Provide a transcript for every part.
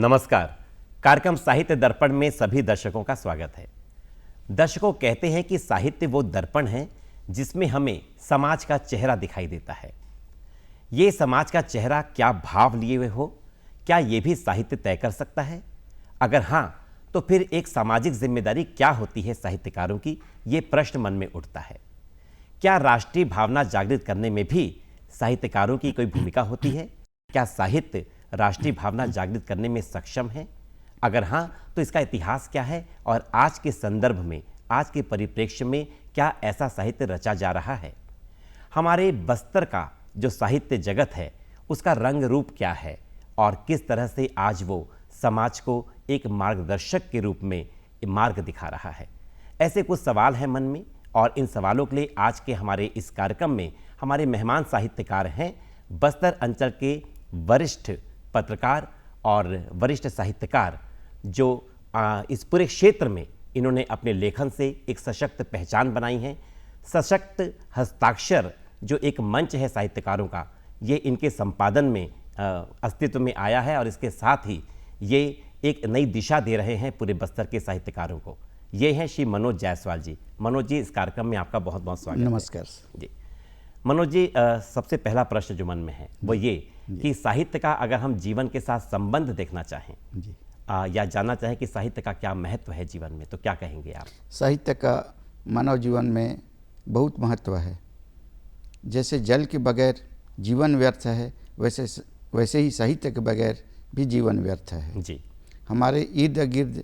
नमस्कार। कार्यक्रम साहित्य दर्पण में सभी दर्शकों का स्वागत है। दर्शकों, कहते हैं कि साहित्य वो दर्पण है जिसमें हमें समाज का चेहरा दिखाई देता है। ये समाज का चेहरा क्या भाव लिए हुए हो, क्या ये भी साहित्य तय कर सकता है? अगर हाँ, तो फिर एक सामाजिक जिम्मेदारी क्या होती है साहित्यकारों की, ये प्रश्न मन में उठता है। क्या राष्ट्रीय भावना जागृत करने में भी साहित्यकारों की कोई भूमिका होती है? क्या साहित्य राष्ट्रीय भावना जागृत करने में सक्षम है? अगर हाँ, तो इसका इतिहास क्या है और आज के संदर्भ में, आज के परिप्रेक्ष्य में क्या ऐसा साहित्य रचा जा रहा है? हमारे बस्तर का जो साहित्य जगत है, उसका रंग रूप क्या है और किस तरह से आज वो समाज को एक मार्गदर्शक के रूप में मार्ग दिखा रहा है? ऐसे कुछ सवाल हैं मन में, और इन सवालों के लिए आज के हमारे इस कार्यक्रम में हमारे मेहमान साहित्यकार हैं बस्तर अंचल के वरिष्ठ पत्रकार और वरिष्ठ साहित्यकार, जो इस पूरे क्षेत्र में इन्होंने अपने लेखन से एक सशक्त पहचान बनाई है। सशक्त हस्ताक्षर जो एक मंच है साहित्यकारों का, ये इनके संपादन में अस्तित्व में आया है और इसके साथ ही ये एक नई दिशा दे रहे हैं पूरे बस्तर के साहित्यकारों को। ये हैं श्री मनोज जायसवाल जी। मनोज जी, इस कार्यक्रम में आपका बहुत बहुत स्वागत है। नमस्कार जी। मनोज जी, सबसे पहला प्रश्न जो मन में है वो ये कि साहित्य का अगर हम जीवन के साथ संबंध देखना चाहें जी, या जानना चाहें कि साहित्य का क्या महत्व है जीवन में, तो क्या कहेंगे आप? साहित्य का मानव जीवन में बहुत महत्व है। जैसे जल के बगैर जीवन व्यर्थ है, वैसे ही साहित्य के बगैर भी जीवन व्यर्थ है। जी। हमारे इर्द गिर्द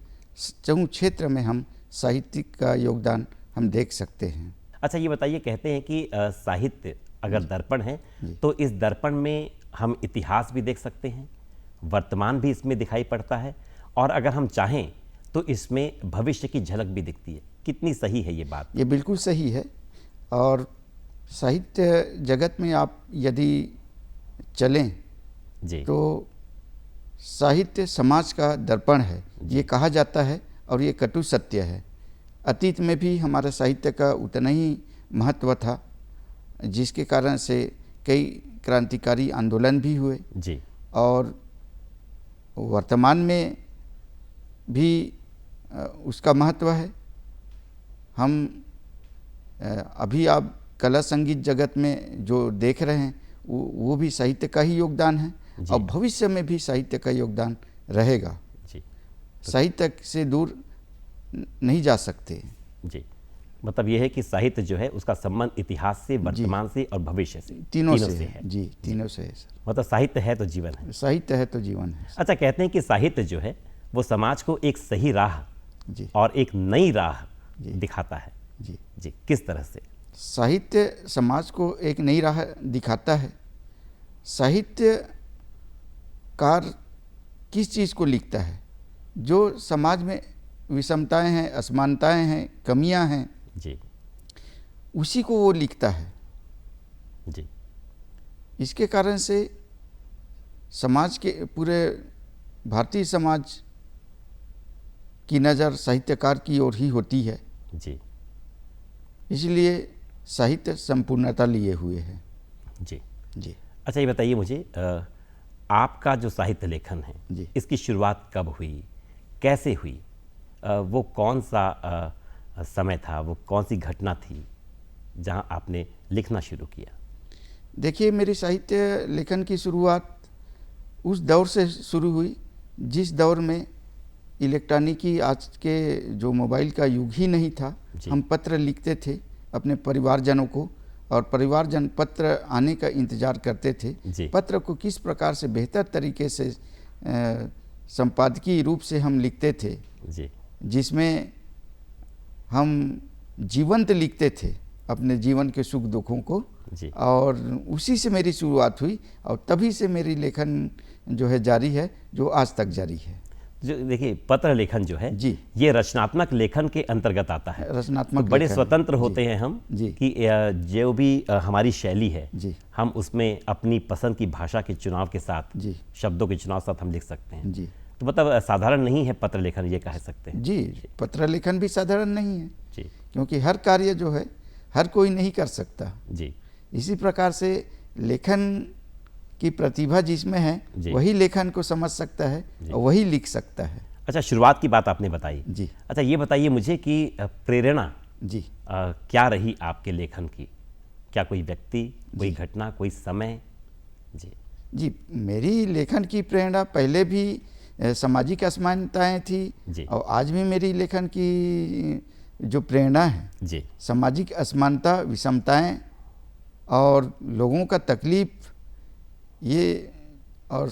चौं क्षेत्र में हम साहित्य का योगदान हम देख सकते हैं। अच्छा, ये बताइए, कहते हैं कि साहित्य अगर दर्पण है तो इस दर्पण में हम इतिहास भी देख सकते हैं, वर्तमान भी इसमें दिखाई पड़ता है, और अगर हम चाहें तो इसमें भविष्य की झलक भी दिखती है। कितनी सही है ये बात? ये बिल्कुल सही है। और साहित्य जगत में आप यदि चलें जी, तो साहित्य समाज का दर्पण है, ये कहा जाता है, और ये कटु सत्य है। अतीत में भी हमारे साहित्य का उतना ही महत्व था, जिसके कारण से कई क्रांतिकारी आंदोलन भी हुए। जी, और वर्तमान में भी उसका महत्व है। हम अभी आप कला संगीत जगत में जो देख रहे हैं वो भी साहित्य का ही योगदान है, और भविष्य में भी साहित्य का योगदान रहेगा। जी। साहित्य से दूर नहीं जा सकते। जी, मतलब ये है कि साहित्य जो है उसका संबंध इतिहास से, वर्तमान से और भविष्य से, तीनों से है। जी, तीनों से है सर। मतलब साहित्य है तो जीवन है। साहित्य है तो जीवन है। अच्छा, कहते हैं कि साहित्य जो है वो समाज को एक सही राह जी और एक नई राह दिखाता है। जी जी, किस तरह से? साहित्य समाज को एक नई राह दिखाता है। साहित्यकार किस चीज़ को लिखता है? जो समाज में विषमताएं हैं, असमानताएं हैं, कमियां हैं, जी, उसी को वो लिखता है। जी, इसके कारण से समाज के पूरे भारतीय समाज की नज़र साहित्यकार की ओर ही होती है। जी, इसलिए साहित्य संपूर्णता लिए हुए है। जी, जी अच्छा, ये बताइए मुझे, आपका जो साहित्य लेखन है जी इसकी शुरुआत कब हुई, कैसे हुई? वो कौन सा समय था, वो कौन सी घटना थी जहां आपने लिखना शुरू किया? देखिए, मेरी साहित्य लेखन की शुरुआत उस दौर से शुरू हुई जिस दौर में इलेक्ट्रॉनिकी, आज के जो मोबाइल का युग ही नहीं था। हम पत्र लिखते थे अपने परिवारजनों को, और परिवारजन पत्र आने का इंतज़ार करते थे। पत्र को किस प्रकार से बेहतर तरीके से संपादकीय रूप से हम लिखते थे, जिसमें हम जीवंत लिखते थे अपने जीवन के सुख दुखों को, और उसी से मेरी शुरुआत हुई, और तभी से मेरी लेखन जो है जारी है, जो आज तक जारी है। जो देखिए, पत्र लेखन जो है जी, ये रचनात्मक लेखन के अंतर्गत आता है। रचनात्मक तो बड़े स्वतंत्र होते हैं हम कि जो भी हमारी शैली है हम उसमें अपनी पसंद की भाषा के चुनाव के साथ, शब्दों के चुनाव के साथ हम लिख सकते हैं। तो मतलब साधारण नहीं है पत्र लेखन, ये कह सकते हैं। जी, पत्र लेखन भी साधारण नहीं है जी, क्योंकि हर कार्य जो है हर कोई नहीं कर सकता। जी, इसी प्रकार से लेखन कि प्रतिभा जिसमें है जी। वही लेखन को समझ सकता है जी। और वही लिख सकता है। अच्छा, शुरुआत की बात आपने बताई। जी अच्छा, ये बताइए मुझे कि प्रेरणा जी क्या रही आपके लेखन की? क्या कोई व्यक्ति, कोई घटना, कोई समय? जी जी, मेरी लेखन की प्रेरणा पहले भी सामाजिक असमानताएं थी जी और आज भी मेरी लेखन की जो प्रेरणा है जी सामाजिक असमानता, विषमताएं और लोगों का तकलीफ, ये और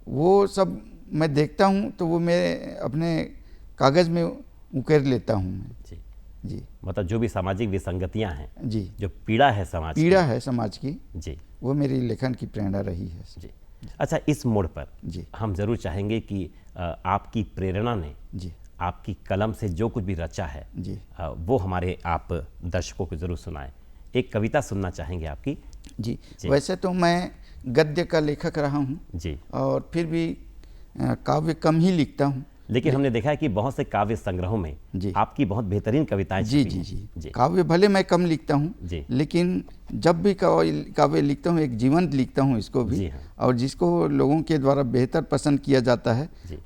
वो सब मैं देखता हूँ तो वो मैं अपने कागज़ में उकेर लेता हूँ मैं। जी जी मतलब जो भी सामाजिक विसंगतियां हैं, जी, जो पीड़ा है समाज पीड़ा है समाज की, की, जी वो मेरी लेखन की प्रेरणा रही है। जी। अच्छा, इस मोड़ पर जी हम जरूर चाहेंगे कि आपकी प्रेरणा ने जी आपकी कलम से जो कुछ भी रचा है जी वो हमारे आप दर्शकों को जरूर सुनाएं। एक कविता सुनना चाहेंगे आपकी। जी। जी। वैसे तो मैं गद्य का लेखक रहा हूँ जी, और फिर भी काव्य कम ही लिखता हूँ। लेकिन हमने देखा है कि बहुत से काव्य संग्रहों में जी। आपकी बहुत बेहतरीन कविताएं जी छपी जी हैं। जी जी काव्य भले मैं कम लिखता हूँ जी लेकिन जब भी काव्य लिखता हूँ एक जीवंत लिखता हूँ इसको भी, जी हाँ। और जिसको लोगों के द्वारा बेहतर पसंद किया जाता है। जी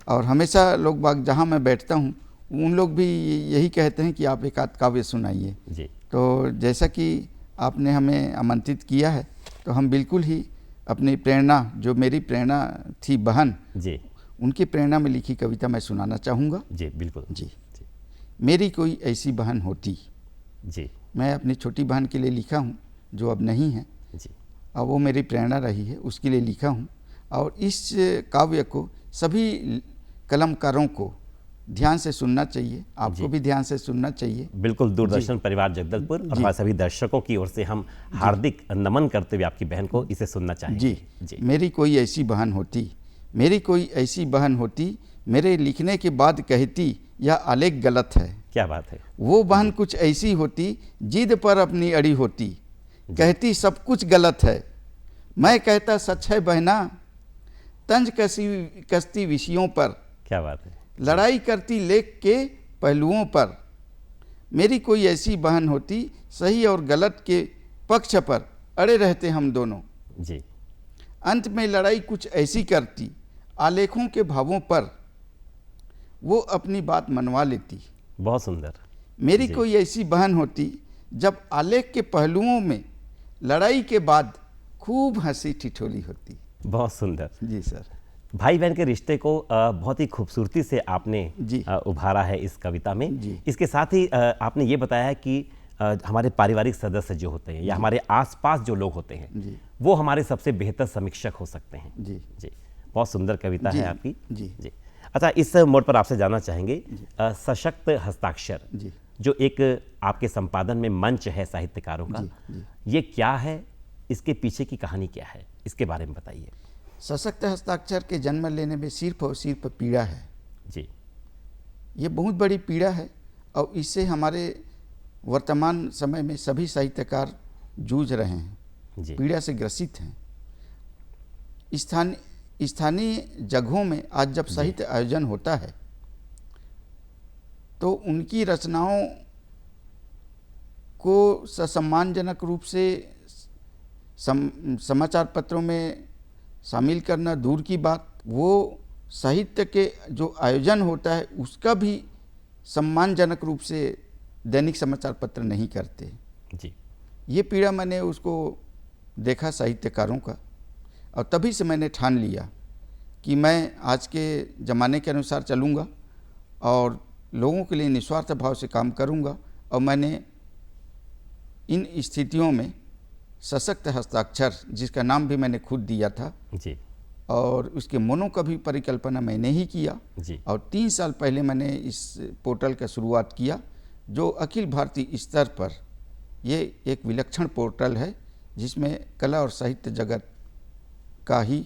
और हमेशा लोग बाग जहाँ मैं बैठता हूँ उन लोग भी यही कहते हैं कि आप एक आध काव्य सुनाइए। जी तो जैसा कि आपने हमें आमंत्रित किया है तो हम बिल्कुल ही अपनी प्रेरणा, जो मेरी प्रेरणा थी बहन, जी उनकी प्रेरणा में लिखी कविता मैं सुनाना चाहूँगा। जी बिल्कुल। जी। जी मेरी कोई ऐसी बहन होती, जी मैं अपनी छोटी बहन के लिए लिखा हूँ जो अब नहीं है, जी और वो मेरी प्रेरणा रही है, उसके लिए लिखा हूँ। और इस काव्य को सभी कलमकारों को ध्यान से सुनना चाहिए, आपको भी ध्यान से सुनना चाहिए। बिल्कुल। दूरदर्शन परिवार जगदलपुर और हमारे सभी दर्शकों की ओर से हम हार्दिक नमन करते हुए आपकी बहन को इसे सुनना चाहेंगे। जी। मेरी कोई ऐसी बहन होती, मेरी कोई ऐसी बहन होती, मेरे लिखने के बाद कहती यह आलेख गलत है। क्या बात है। वो बहन कुछ ऐसी होती, जिद पर अपनी अड़ी होती, कहती सब कुछ गलत है, मैं कहता सच है बहना, तंज कसती विषयों पर, क्या बात है। लड़ाई करती लेख के पहलुओं पर। मेरी कोई ऐसी बहन होती, सही और गलत के पक्ष पर अड़े रहते हम दोनों, जी अंत में लड़ाई कुछ ऐसी करती, आलेखों के भावों पर वो अपनी बात मनवा लेती। बहुत सुंदर। मेरी जी। कोई ऐसी बहन होती, जब आलेख के पहलुओं में लड़ाई के बाद खूब हंसी ठिठोली होती। बहुत सुंदर। जी सर। भाई बहन के रिश्ते को बहुत ही खूबसूरती से आपने जी। उभारा है इस कविता में। जी। इसके साथ ही आपने ये बताया है कि हमारे पारिवारिक सदस्य जो होते हैं या हमारे आसपास जो लोग होते हैं जी। वो हमारे सबसे बेहतर समीक्षक हो सकते हैं। जी जी, बहुत सुंदर कविता जी। है आपकी। जी। जी। अच्छा, इस मोड़ पर आपसे जानना चाहेंगे, सशक्त हस्ताक्षर जी। जो एक आपके संपादन में मंच है साहित्यकारों का, जी। ये क्या है, इसके पीछे की कहानी क्या है, इसके बारे में बताइए। सशक्त हस्ताक्षर के जन्म लेने में सिर्फ और सिर्फ पीड़ा है। जी ये बहुत बड़ी पीड़ा है और इससे हमारे वर्तमान समय में सभी साहित्यकार जूझ रहे हैं, जी पीड़ा से ग्रसित हैं। स्थानीय जगहों में आज जब साहित्य आयोजन होता है तो उनकी रचनाओं को सम्मानजनक रूप से समाचार पत्रों में शामिल करना दूर की बात, वो साहित्य के जो आयोजन होता है उसका भी सम्मानजनक रूप से दैनिक समाचार पत्र नहीं करते। जी ये पीड़ा मैंने उसको देखा साहित्यकारों का, और तभी से मैंने ठान लिया कि मैं आज के ज़माने के अनुसार चलूँगा और लोगों के लिए निस्वार्थ भाव से काम करूँगा। और मैंने इन स्थितियों में सशक्त हस्ताक्षर, जिसका नाम भी मैंने खुद दिया था, जी और उसके मोनो का भी परिकल्पना मैंने ही किया। जी और 3 साल पहले मैंने इस पोर्टल का शुरुआत किया, जो अखिल भारतीय स्तर पर ये एक विलक्षण पोर्टल है जिसमें कला और साहित्य जगत का ही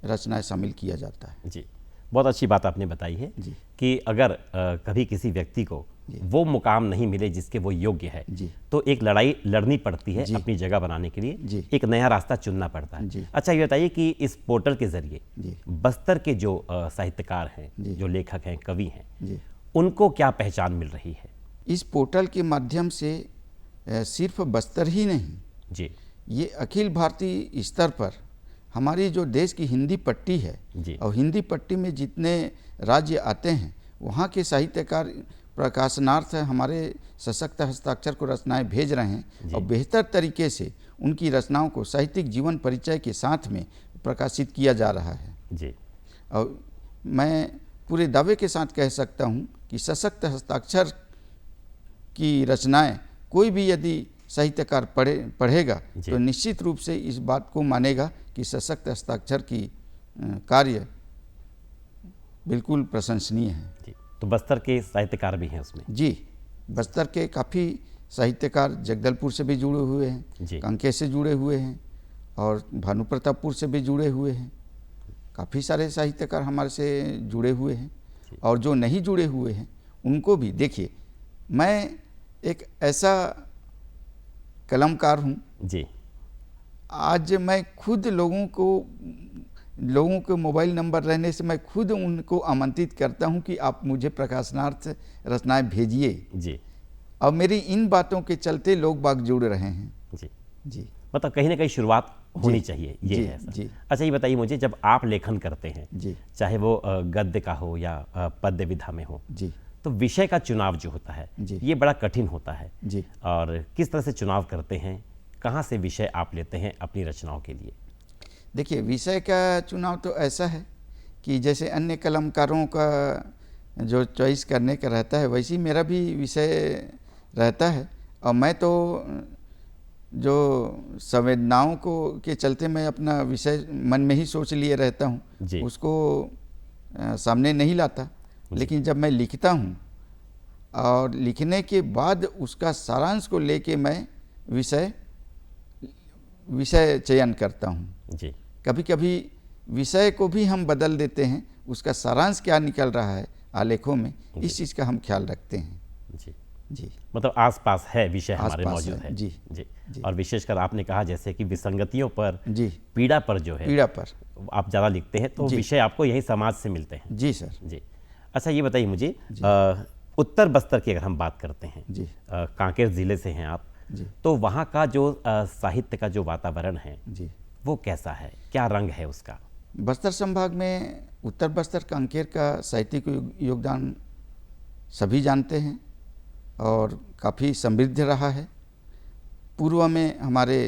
रचनाएं शामिल किया जाता है। जी, बहुत अच्छी बात आपने बताई है जी। कि अगर कभी किसी व्यक्ति को वो मुकाम नहीं मिले जिसके वो योग्य है, जी। तो एक लड़ाई लड़नी पड़ती है जी। अपनी जगह बनाने के लिए, जी। एक नया रास्ता चुनना पड़ता है। जी। अच्छा, ये बताइए कि इस पोर्टल के जरिए जी। बस्तर के जो साहित्यकार हैं, जी। जो लेखक हैं, कवि हैं, जी। उनको क्या पहचान मिल रही है? इस पोर्टल के माध्यम से सिर्फ बस्तर ही नहीं, जी ये अखिल भारतीय स्तर पर हमारी जो देश की हिंदी पट्टी है, जी। और हिंदी पट्टी में जितने राज्य आते हैं वहाँ के साहित्यकार प्रकाशनार्थ हमारे सशक्त हस्ताक्षर को रचनाएं भेज रहे हैं और बेहतर तरीके से उनकी रचनाओं को साहित्यिक जीवन परिचय के साथ में प्रकाशित किया जा रहा है जी। और मैं पूरे दावे के साथ कह सकता हूँ कि सशक्त हस्ताक्षर की रचनाएं कोई भी यदि साहित्यकार पढ़ेगा तो निश्चित रूप से इस बात को मानेगा कि सशक्त हस्ताक्षर की कार्य बिल्कुल प्रशंसनीय है। जी। तो बस्तर के साहित्यकार भी हैं उसमें? जी, बस्तर के काफ़ी साहित्यकार जगदलपुर से भी जुड़े हुए हैं, कांकेर से जुड़े हुए हैं और भानुप्रतापपुर से भी जुड़े हुए हैं। काफ़ी सारे साहित्यकार हमारे से जुड़े हुए हैं और जो नहीं जुड़े हुए हैं उनको भी देखिए, मैं एक ऐसा कलमकार हूँ जी। आज मैं खुद लोगों के मोबाइल नंबर रहने से मैं खुद उनको आमंत्रित करता हूं कि आप मुझे प्रकाशनार्थ रचनाएं भेजिए जी। और मेरी इन बातों के चलते लोग बाग जुड़ रहे हैं। जी जी, मतलब कहीं ना कहीं शुरुआत होनी चाहिए, ये जी, है सर। जी। अच्छा, ये बताइए मुझे, जब आप लेखन करते हैं, जी, चाहे वो गद्य का हो या पद्य विधा में हो, जी, तो विषय का चुनाव जो होता है जी, ये बड़ा कठिन होता है। जी। और किस तरह से चुनाव करते हैं, कहाँ से विषय आप लेते हैं अपनी रचनाओं के लिए? देखिए, विषय का चुनाव तो ऐसा है कि जैसे अन्य कलमकारों का जो चॉइस करने का रहता है वैसे ही मेरा भी विषय रहता है और मैं तो जो संवेदनाओं को के चलते मैं अपना विषय मन में ही सोच लिए रहता हूँ, उसको सामने नहीं लाता। लेकिन जब मैं लिखता हूँ और लिखने के बाद उसका सारांश को लेके मैं विषय चयन करता हूँ। जी। कभी कभी विषय को भी हम बदल देते हैं, उसका सारांश क्या निकल रहा है आलेखों में, इस चीज़ का हम ख्याल रखते हैं। जी। जी, मतलब आसपास है विषय हमारे मौजूद है। जी, जी, जी। और विशेषकर आपने कहा जैसे कि विसंगतियों पर, जी, पीड़ा पर जो है, पीड़ा पर आप ज़्यादा लिखते हैं, तो विषय आपको यही समाज से मिलते हैं। जी सर। जी। अच्छा, ये बताइए मुझे, उत्तर बस्तर की अगर हम बात करते हैं, जी, कांकेर ज़िले से हैं आप, जी, तो वहाँ का जो साहित्य का जो वातावरण है जी, वो कैसा है, क्या रंग है उसका? बस्तर संभाग में उत्तर बस्तर कांकेर का साहित्यिक योगदान सभी जानते हैं और काफ़ी समृद्ध रहा है। पूर्व में हमारे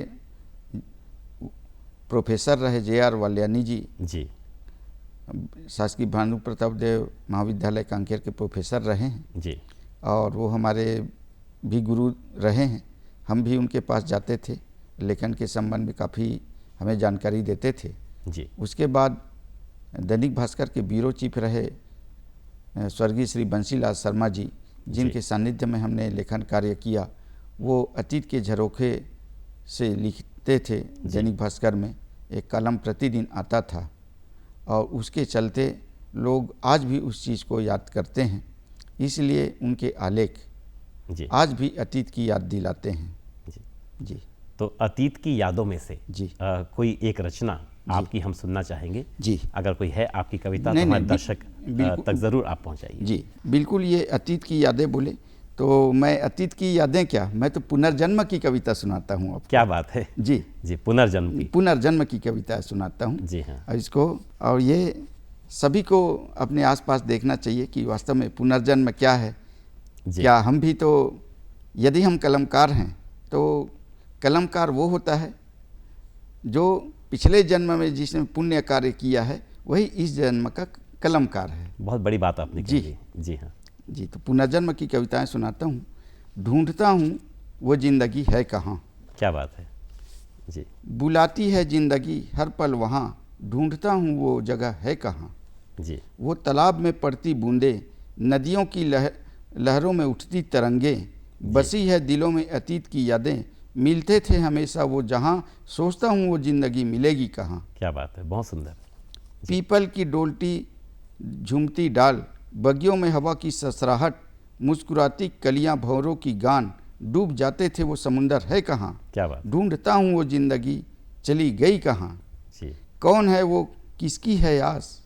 प्रोफेसर रहे जे.आर. वाल्यानी जी, जी, शासकीय भानु प्रताप देव महाविद्यालय कांकेर के प्रोफेसर रहे हैं जी, और वो हमारे भी गुरु रहे हैं। हम भी उनके पास जाते थे, लेखन के संबंध में काफ़ी हमें जानकारी देते थे। जी। उसके बाद दैनिक भास्कर के ब्यूरो चीफ रहे स्वर्गीय श्री बंसीलाल शर्मा जी, जिनके सानिध्य में हमने लेखन कार्य किया। वो अतीत के झरोखे से लिखते थे। दैनिक भास्कर में एक कलम प्रतिदिन आता था और उसके चलते लोग आज भी उस चीज़ को याद करते हैं। इसलिए उनके आलेख जी, आज भी अतीत की याद दिलाते हैं। जी। जी, तो अतीत की यादों में से जी, कोई एक रचना आपकी हम सुनना चाहेंगे। जी। अगर कोई है आपकी कविता, नहीं, तो हमारे नहीं, दर्शक बिल्कुल तक ज़रूर आप पहुंचाइए। जी, बिल्कुल। ये अतीत की यादें बोले तो मैं अतीत की यादें क्या, मैं तो पुनर्जन्म की कविता सुनाता हूँ आपको। क्या बात है। जी, जी, पुनर्जन्म की कविता सुनाता हूँ। जी हाँ। और इसको, और ये सभी को अपने आसपास देखना चाहिए कि वास्तव में पुनर्जन्म क्या है। क्या हम भी तो, यदि हम कलमकार हैं तो कलमकार वो होता है जो पिछले जन्म में जिसने पुण्य कार्य किया है वही इस जन्म का कलमकार है। बहुत बड़ी बात आपने जी। कही। जी हाँ। जी, तो पुनर्जन्म की कविताएं सुनाता हूँ। ढूंढता हूँ वो जिंदगी है कहाँ, क्या बात है। जी, बुलाती है जिंदगी हर पल वहाँ, ढूंढता हूँ वो जगह है कहाँ। जी, वो तालाब में पड़ती बूंदें, नदियों की लहरों में उठती तरंगे, बसी है दिलों में अतीत की यादें, मिलते थे हमेशा वो जहाँ, सोचता हूँ वो जिंदगी मिलेगी कहाँ। क्या बात है, बहुत सुंदर। पीपल की डोलती झूमती डाल, बगियों में हवा की ससराहट, मुस्कुराती कलियां भंवरों की गान, डूब जाते थे वो समुंदर है कहाँ। क्या बात। ढूंढता हूँ वो जिंदगी चली गई कहाँ। जी, कौन है वो किसकी है आस,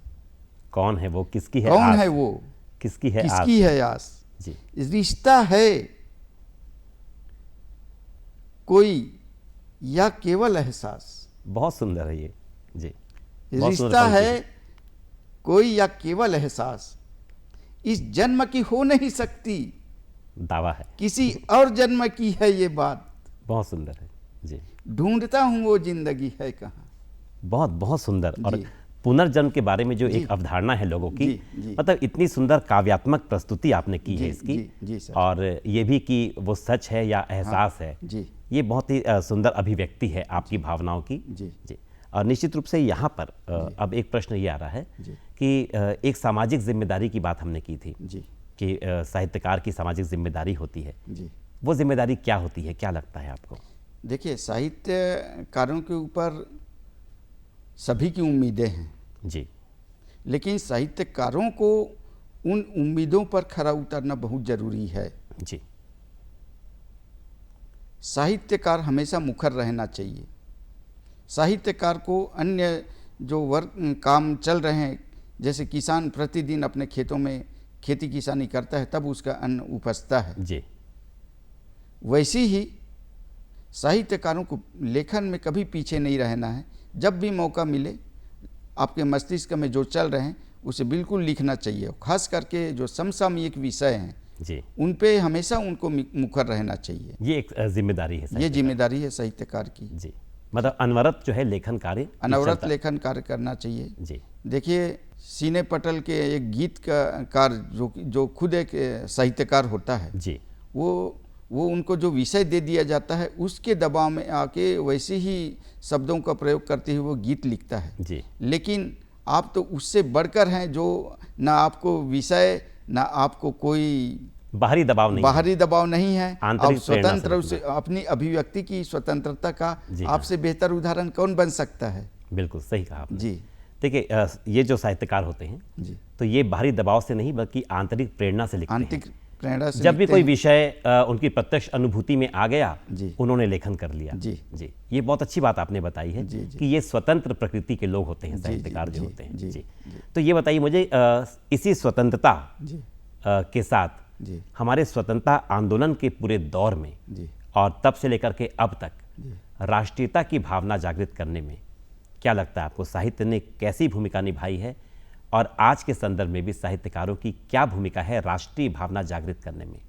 कौन है वो किसकी है कौन आस, है वो किसकी है किसकी है आस। जी, रिश्ता है कोई या केवल एहसास। बहुत सुंदर है ये जी। बहुत सुंदर रिश्ता पंक्ति है कोई या केवल एहसास, इस जन्म की हो नहीं सकती, दावा है। किसी और जन्म की है ये बात, बहुत सुंदर है जी। ढूंढता हूं वो जिंदगी है कहाँ। बहुत बहुत सुंदर। और जी। पुनर्जन्म के बारे में जो जी। एक अवधारणा है लोगों की, जी, जी। मतलब इतनी सुंदर काव्यात्मक प्रस्तुति आपने की है जी, इसकी। जी, जी सर। और ये भी कि वो सच है या एहसास है, जी ये बहुत ही सुंदर अभिव्यक्ति है आपकी भावनाओं की। जी जी। और निश्चित रूप से यहाँ पर अब एक प्रश्न ये आ रहा है जी। कि एक सामाजिक जिम्मेदारी की बात हमने की थी जी कि साहित्यकार की सामाजिक जिम्मेदारी होती है। जी। वो जिम्मेदारी क्या होती है, क्या लगता है आपको? देखिए, साहित्यकारों के ऊपर सभी की उम्मीदें हैं, जी लेकिन साहित्यकारों को उन उम्मीदों पर खरा उतरना बहुत जरूरी है। जी साहित्यकार हमेशा मुखर रहना चाहिए। साहित्यकार को अन्य जो वर्ग काम चल रहे हैं, जैसे किसान प्रतिदिन अपने खेतों में खेती किसानी करता है तब उसका अन्न उपजता है, जी वैसे ही साहित्यकारों को लेखन में कभी पीछे नहीं रहना है। जब भी मौका मिले आपके मस्तिष्क में जो चल रहे हैं उसे बिल्कुल लिखना चाहिए। खास करके जो समसामयिक विषय हैं जी, उन पे हमेशा उनको मुखर रहना चाहिए। ये एक जिम्मेदारी है ये साहित्यकार। जिम्मेदारी है साहित्यकार की। जी, मतलब अनवरत जो है लेखन कार्य अनवरत चलता- लेखन कार्य करना चाहिए। जी देखिए, सीने पटल के एक गीत का कार जो खुद एक साहित्यकार होता है, जी वो उनको जो विषय दे दिया जाता है उसके दबाव में आके वैसे ही शब्दों का प्रयोग करते हुए वो गीत लिखता है। जी लेकिन आप तो उससे बढ़कर हैं, जो ना आपको विषय ना आपको कोई बाहरी दबाव नहीं है। बाहरी दबाव नहीं है। आप आंतरिक प्रेरणा से स्वतंत्र लिखना। से अपनी अभिव्यक्ति की स्वतंत्रता का जी हाँ। आपसे बेहतर उदाहरण कौन बन सकता है। बिल्कुल सही कहा आपने। जी देखिए, ये जो साहित्यकार होते हैं जी। तो ये बाहरी दबाव से नहीं बल्कि आंतरिक प्रेरणा से लिखते हैं। आंतरिक प्रेरणा से जब भी लिखते कोई हैं। विषय उनकी प्रत्यक्ष अनुभूति में आ गया, जी। उन्होंने लेखन कर लिया। जी। जी, ये बहुत अच्छी बात आपने बताई है जी, जी। कि ये स्वतंत्र प्रकृति के लोग होते हैं, जी, साहित्यकार जी, जो जी, होते हैं। जी, जी जी। तो ये बताइए मुझे, इसी स्वतंत्रता जी के साथ जी हमारे स्वतंत्रता आंदोलन के पूरे दौर में जी और तब से लेकर के अब तक जी। राष्ट्रीयता की भावना जागृत करने में क्या लगता है आपको, साहित्य ने कैसी भूमिका निभाई है? और आज के संदर्भ में भी साहित्यकारों की क्या भूमिका है राष्ट्रीय भावना जागृत करने में?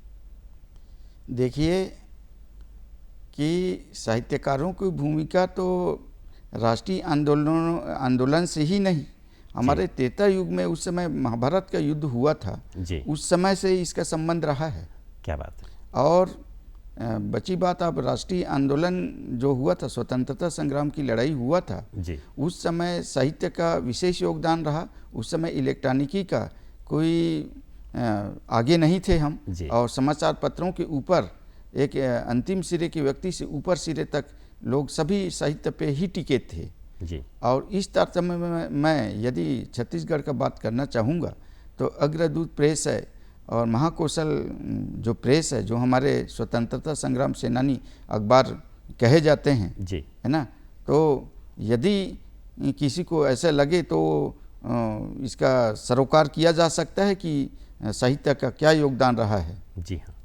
देखिए कि साहित्यकारों की भूमिका तो राष्ट्रीय आंदोलन से ही नहीं, हमारे त्रेता युग में उस समय महाभारत का युद्ध हुआ था, जी, उस समय से इसका संबंध रहा है। क्या बात है। और बची बात, अब राष्ट्रीय आंदोलन जो हुआ था, स्वतंत्रता संग्राम की लड़ाई हुआ था, जी उस समय साहित्य का विशेष योगदान रहा। उस समय इलेक्ट्रॉनिकी का कोई आगे नहीं थे हम, जी। और समाचार पत्रों के ऊपर एक अंतिम सिरे के व्यक्ति से ऊपर सिरे तक लोग सभी साहित्य पे ही टिके थे। जी और इस तारतम्य में मैं यदि छत्तीसगढ़ का बात करना चाहूँगा तो अग्रदूत प्रेस है और महाकौशल जो प्रेस है, जो हमारे स्वतंत्रता संग्राम सेनानी अखबार कहे जाते हैं, जी है ना। तो यदि किसी को ऐसा लगे तो इसका सरोकार किया जा सकता है कि साहित्य का क्या योगदान रहा है। जी हाँ,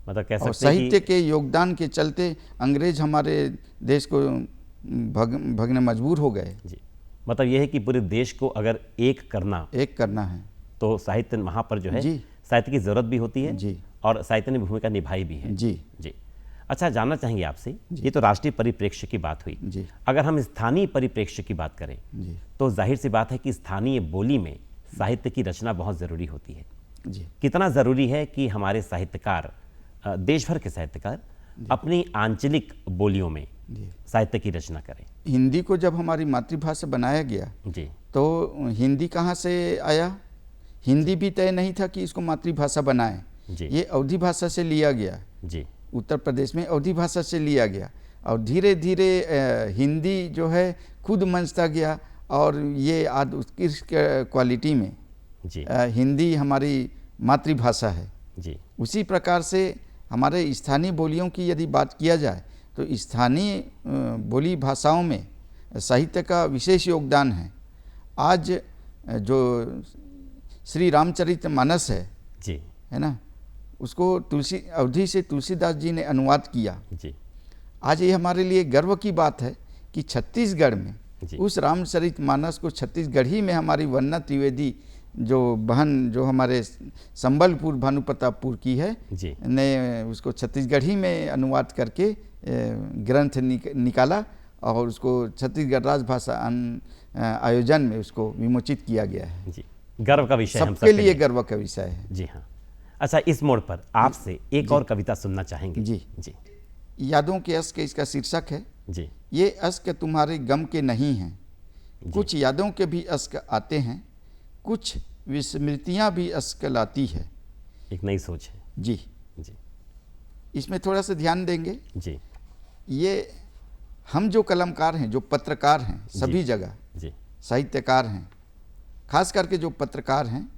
मतलब कह और सकते हैं साहित्य कि के योगदान के चलते अंग्रेज हमारे देश को भगने मजबूर हो गए। जी, मतलब यह है कि पूरे देश को अगर एक करना है तो साहित्य वहाँ पर जो है जी। साहित्य की जरूरत भी होती है जी। और साहित्य ने भूमिका निभाई भी है। जी जी। अच्छा, जानना चाहेंगे आपसे, ये तो राष्ट्रीय परिप्रेक्ष्य की बात हुई, जी अगर हम स्थानीय परिप्रेक्ष्य की बात करें जी तो जाहिर सी बात है कि स्थानीय बोली में साहित्य की रचना बहुत ज़रूरी होती है। जी कितना ज़रूरी है कि हमारे साहित्यकार, देश भर के साहित्यकार अपनी आंचलिक बोलियों में जी। साहित्य की रचना करें। हिंदी को जब हमारी मातृभाषा बनाया गया जी तो हिंदी कहाँ से आया? हिंदी भी तय नहीं था कि इसको मातृभाषा बनाए। जी ये अवधी भाषा से लिया गया, जी उत्तर प्रदेश में अवधी भाषा से लिया गया, और धीरे धीरे हिंदी जो है खुद मंचता गया, और ये आज उत्कृष्ट क्वालिटी में जी हिंदी हमारी मातृभाषा है। जी उसी प्रकार से हमारे स्थानीय बोलियों की यदि बात किया जाए तो स्थानीय बोली भाषाओं में साहित्य का विशेष योगदान है। आज जो श्री रामचरितमानस जी है ना, उसको अवधी से तुलसीदास जी ने अनुवाद किया। जी आज ये हमारे लिए गर्व की बात है कि छत्तीसगढ़ में जी। उस रामचरित मानस को छत्तीसगढ़ ही में हमारी वंदना त्रिवेदी जो बहन जो हमारे संबलपुर भानुप्रतापपुर की है जी ने उसको छत्तीसगढ़ी में अनुवाद करके ग्रंथ निकाला और उसको छत्तीसगढ़ राजभाषा आयोजन में उसको विमोचित किया गया है। जी, गर्व का विषय हम सबके लिए गर्व का विषय है। जी हाँ। अच्छा, इस मोड़ पर आपसे एक और कविता सुनना चाहेंगे? जी जी यादों के अश्क इसका शीर्षक है। जी ये अश्क तुम्हारे गम के नहीं हैं, कुछ यादों के भी अश्क आते हैं, कुछ विस्मृतियां भी अश्क लाती है। एक नई सोच है। जी जी इसमें थोड़ा सा ध्यान देंगे। जी ये हम जो कलमकार हैं, जो पत्रकार हैं, सभी जगह जी साहित्यकार हैं, खास करके जो पत्रकार हैं,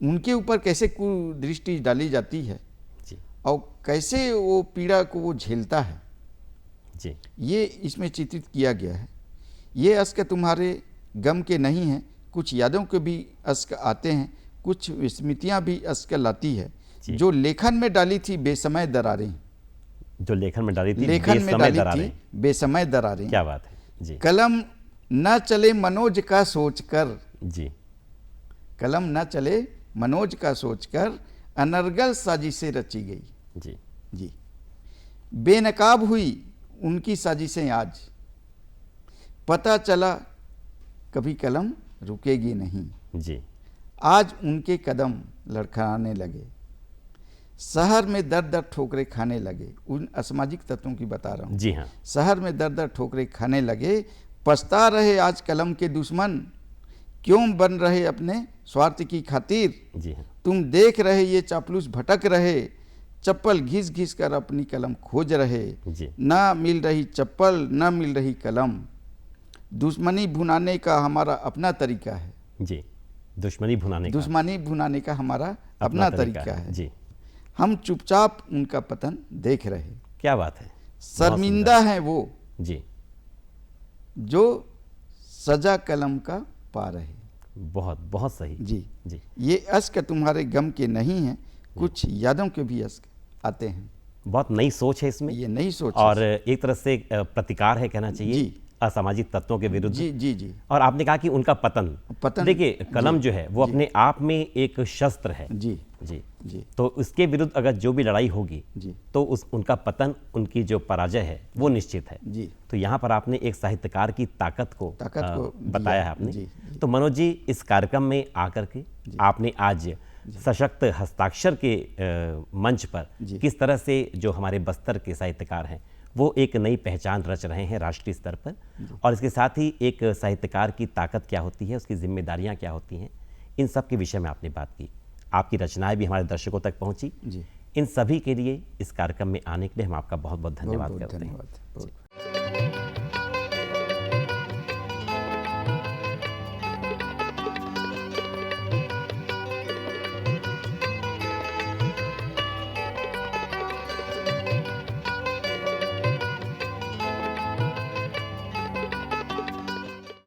उनके ऊपर कैसे कुदृष्टि डाली जाती है जी और कैसे वो पीड़ा को वो झेलता है, जी ये इसमें चित्रित किया गया है। ये अश्क तुम्हारे गम के नहीं हैं, कुछ यादों के भी अश्क आते हैं, कुछ विस्मृतियां भी अश्क लाती है। जी। जो लेखन में डाली थी बेसमय दरारें, जो लेखन में डाली थी लेखन में बेसमय डाली दरारें। थी बेसमय दरारें, क्या बात है। जी कलम न चले मनोज का सोचकर, जी कलम न चले मनोज का सोचकर, अनर्गल साजिशें रची गई। जी जी बेनकाब हुई उनकी साजिशें आज, पता चला कभी कलम रुकेगी नहीं। जी आज उनके कदम लड़खड़ाने लगे, शहर में दर दर ठोकरें खाने लगे। उन असामाजिक तत्वों की बता रहा हूँ। जी हाँ। शहर में दर दर ठोकरें खाने लगे, पछता रहे आज कलम के दुश्मन, क्यों बन रहे अपने स्वार्थ की खातिर। जी हाँ। तुम देख रहे ये चापलूस भटक रहे, चप्पल घिस घिस कर अपनी कलम खोज रहे। जी ना मिल रही चप्पल, ना मिल रही कलम, दुश्मनी भुनाने का हमारा अपना तरीका है। जी दुश्मनी भुनाने का दुश्मनी भुनाने का हमारा अपना तरीका है। जी हम चुपचाप उनका पतन देख रहे। क्या बात है। शर्मिंदा है वो जी जो सजा कलम का पा रहे। बहुत बहुत सही। जी जी ये अश्क तुम्हारे गम के नहीं हैं, कुछ यादों के भी अश्क आते हैं। बहुत नई सोच है इसमें। ये नई सोच और है। एक तरह से प्रतिकार है कहना चाहिए जी। असामाजिक तत्वों के विरुद्ध। जी जी जी और आपने कहा कि उनका पतन देखिए, कलम जो है वो अपने आप में एक शस्त्र है। जी जी जी तो उसके विरुद्ध अगर जो भी लड़ाई होगी जी तो उनका पतन, उनकी जो पराजय है वो निश्चित है। जी तो यहाँ पर आपने एक साहित्यकार की ताकत को बताया है आपने। जी, तो मनोज जी, इस कार्यक्रम में आकर के आपने आज सशक्त हस्ताक्षर के मंच पर किस तरह से जो हमारे बस्तर के साहित्यकार हैं वो एक नई पहचान रच रहे हैं राष्ट्रीय स्तर पर, और इसके साथ ही एक साहित्यकार की ताकत क्या होती है, उसकी जिम्मेदारियां क्या होती हैं, इन सब के विषय में आपने बात की। आपकी रचनाएं भी हमारे दर्शकों तक पहुंची। जी इन सभी के लिए इस कार्यक्रम में आने के लिए हम आपका बहुत बहुत धन्यवाद करते हैं। धन्यवाद।